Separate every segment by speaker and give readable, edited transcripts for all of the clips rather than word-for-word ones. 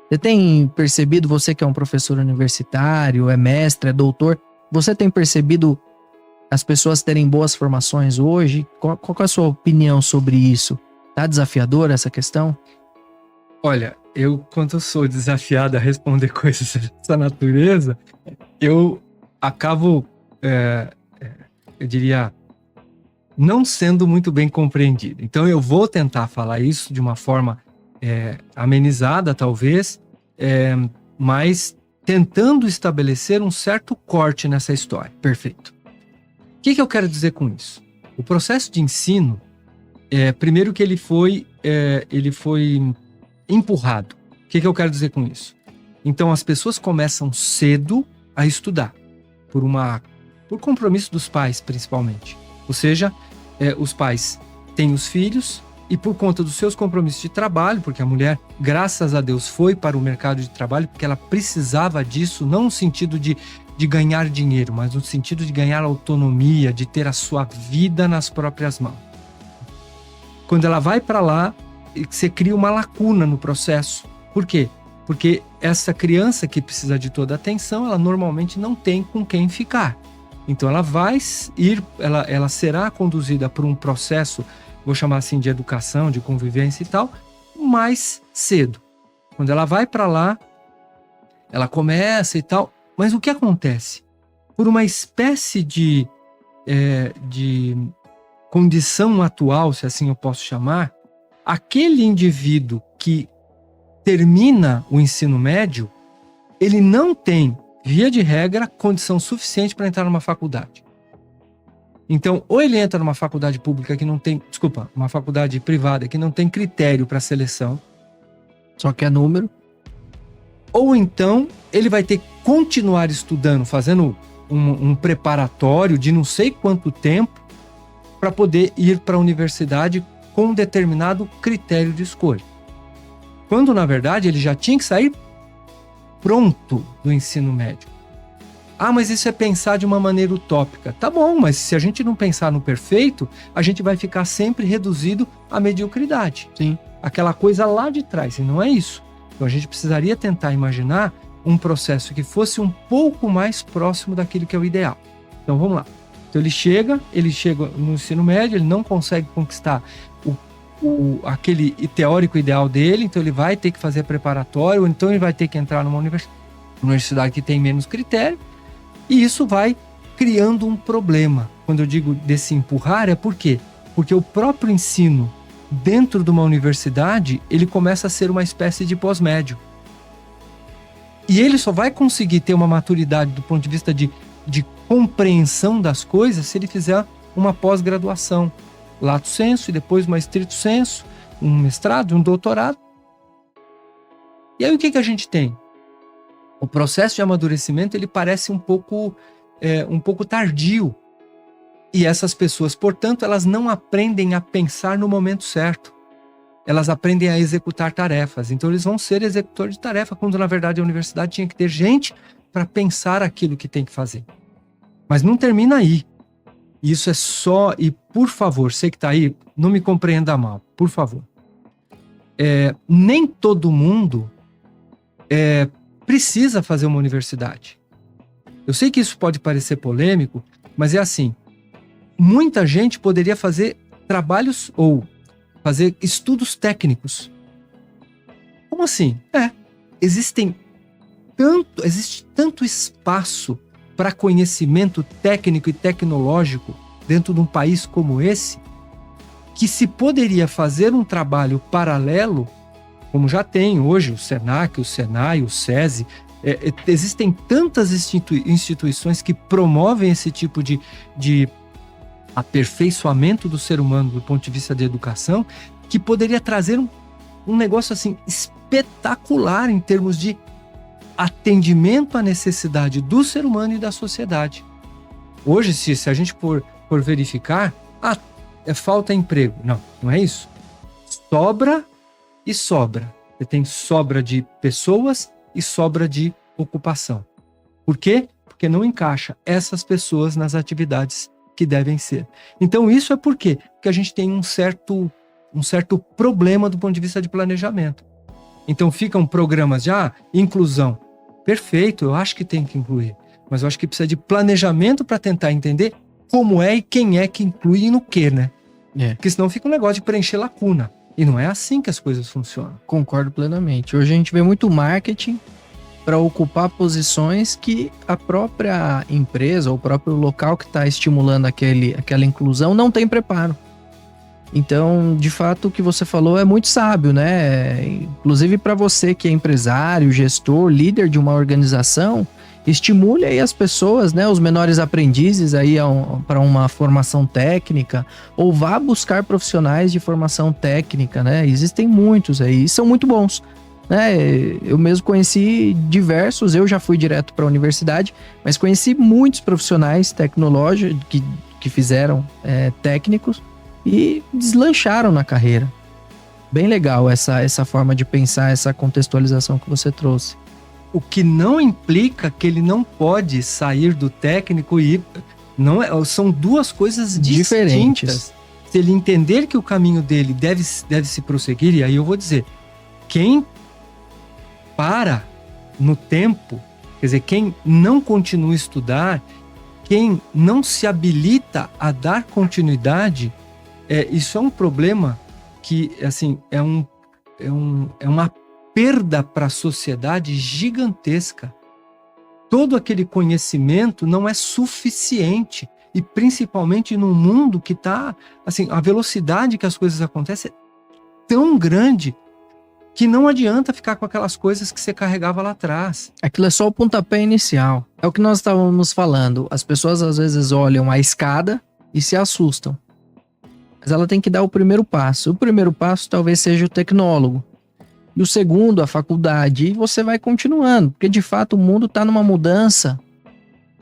Speaker 1: Você tem percebido, você que é um professor universitário, é mestre, é doutor, você tem percebido as pessoas terem boas formações hoje? Qual é a sua opinião sobre isso? Tá desafiadora essa questão?
Speaker 2: Olha, quando eu sou desafiado a responder coisas dessa natureza, eu acabo, eu diria, não sendo muito bem compreendido. Então eu vou tentar falar isso de uma forma amenizada, talvez, mas tentando estabelecer um certo corte nessa história. Perfeito. O que eu quero dizer com isso? O processo de ensino, primeiro que ele foi empurrado. O que eu quero dizer com isso? Então as pessoas começam cedo a estudar, por compromisso dos pais, principalmente. Ou seja, os pais têm os filhos e por conta dos seus compromissos de trabalho, porque a mulher, graças a Deus, foi para o mercado de trabalho porque ela precisava disso, não no sentido de ganhar dinheiro, mas no sentido de ganhar autonomia, de ter a sua vida nas próprias mãos. Quando ela vai para lá, você cria uma lacuna no processo. Por quê? Porque essa criança que precisa de toda a atenção, ela normalmente não tem com quem ficar. Então ela será conduzida por um processo, vou chamar assim de educação, de convivência e tal, mais cedo. Quando ela vai para lá, ela começa e tal, mas o que acontece? Por uma espécie de condição atual, se assim eu posso chamar, aquele indivíduo que termina o ensino médio, ele não tem, via de regra, condição suficiente para entrar numa faculdade. Então, ou ele entra numa faculdade pública uma faculdade privada que não tem critério para seleção,
Speaker 1: só que é número.
Speaker 2: Ou então ele vai ter que continuar estudando, fazendo um preparatório de não sei quanto tempo para poder ir para a universidade com um determinado critério de escolha. Quando, na verdade, ele já tinha que sair pronto do ensino médio. Ah, mas isso é pensar de uma maneira utópica. Tá bom, mas se a gente não pensar no perfeito, a gente vai ficar sempre reduzido à mediocridade.
Speaker 1: Sim.
Speaker 2: Aquela coisa lá de trás, e não é isso. Então a gente precisaria tentar imaginar um processo que fosse um pouco mais próximo daquilo que é o ideal. Então vamos lá. Então ele chega no ensino médio, ele não consegue conquistar aquele teórico ideal dele, então ele vai ter que fazer preparatório, ou então ele vai ter que entrar numa universidade que tem menos critério, e isso vai criando um problema. Quando eu digo desse empurrar, é por quê? Porque o próprio ensino dentro de uma universidade, ele começa a ser uma espécie de pós-médio. E ele só vai conseguir ter uma maturidade do ponto de vista de compreensão das coisas se ele fizer uma pós-graduação. Lato sensu, e depois uma stricto sensu, um mestrado, um doutorado. E aí o que a gente tem? O processo de amadurecimento, ele parece um pouco tardio. E essas pessoas, portanto, elas não aprendem a pensar no momento certo. Elas aprendem a executar tarefas. Então eles vão ser executores de tarefa, quando na verdade a universidade tinha que ter gente para pensar aquilo que tem que fazer. Mas não termina aí. Isso é só, e por favor, você que está aí, não me compreenda mal, por favor. Nem todo mundo precisa fazer uma universidade. Eu sei que isso pode parecer polêmico, mas é assim, muita gente poderia fazer trabalhos ou fazer estudos técnicos. Como assim? Existe tanto espaço para conhecimento técnico e tecnológico dentro de um país como esse, que se poderia fazer um trabalho paralelo, como já tem hoje o Senac, o Senai, o SESI. Existem tantas instituições que promovem esse tipo de aperfeiçoamento do ser humano do ponto de vista da educação, que poderia trazer um negócio assim espetacular em termos de atendimento à necessidade do ser humano e da sociedade. Hoje, se a gente for verificar, falta emprego. Não é isso. Sobra e sobra. Você tem sobra de pessoas e sobra de ocupação. Por quê? Porque não encaixa essas pessoas nas atividades que devem ser. Então isso é por quê? Porque a gente tem um certo problema do ponto de vista de planejamento. Então ficam programas de inclusão. Perfeito, eu acho que tem que incluir. Mas eu acho que precisa de planejamento para tentar entender como é e quem é que inclui e no que, né? Porque senão fica um negócio de preencher lacuna. E não é assim que as coisas funcionam.
Speaker 1: Concordo plenamente. Hoje a gente vê muito marketing para ocupar posições que a própria empresa ou o próprio local que está estimulando aquela inclusão não tem preparo. Então, de fato, o que você falou é muito sábio, né? Inclusive para você que é empresário, gestor, líder de uma organização, estimule aí as pessoas, né, os menores aprendizes aí para uma formação técnica, ou vá buscar profissionais de formação técnica, né? Existem muitos aí, e são muito bons, né? Eu mesmo conheci diversos, eu já fui direto para a universidade, mas conheci muitos profissionais tecnológicos que fizeram técnicos e deslancharam na carreira. Bem legal essa forma de pensar, essa contextualização que você trouxe.
Speaker 2: O que não implica que ele não pode sair do técnico e são duas coisas diferentes. Se ele entender que o caminho dele deve se prosseguir, e aí eu vou dizer, quem para no tempo, quer dizer, quem não continua a estudar, quem não se habilita a dar continuidade, isso é um problema que, assim, é uma perda para a sociedade gigantesca. Todo aquele conhecimento não é suficiente, e principalmente num mundo que está, assim, a velocidade que as coisas acontecem é tão grande que não adianta ficar com aquelas coisas que você carregava lá atrás.
Speaker 1: Aquilo é só o pontapé inicial. É o que nós estávamos falando. As pessoas às vezes olham a escada e se assustam. Mas ela tem que dar o primeiro passo. O primeiro passo talvez seja o tecnólogo. E o segundo, a faculdade. E você vai continuando. Porque de fato o mundo está numa mudança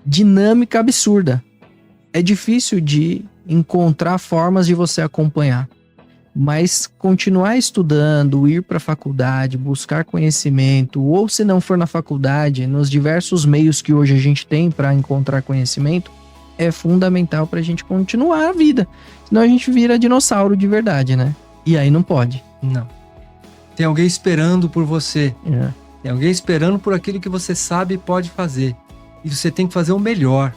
Speaker 1: dinâmica absurda. É difícil de encontrar formas de você acompanhar. Mas continuar estudando, ir para a faculdade, buscar conhecimento, ou se não for na faculdade, nos diversos meios que hoje a gente tem para encontrar conhecimento, é fundamental para a gente continuar a vida. Senão a gente vira dinossauro de verdade, né? E aí não pode.
Speaker 2: Não. Tem alguém esperando por você. Tem alguém esperando por aquilo que você sabe e pode fazer. E você tem que fazer o melhor.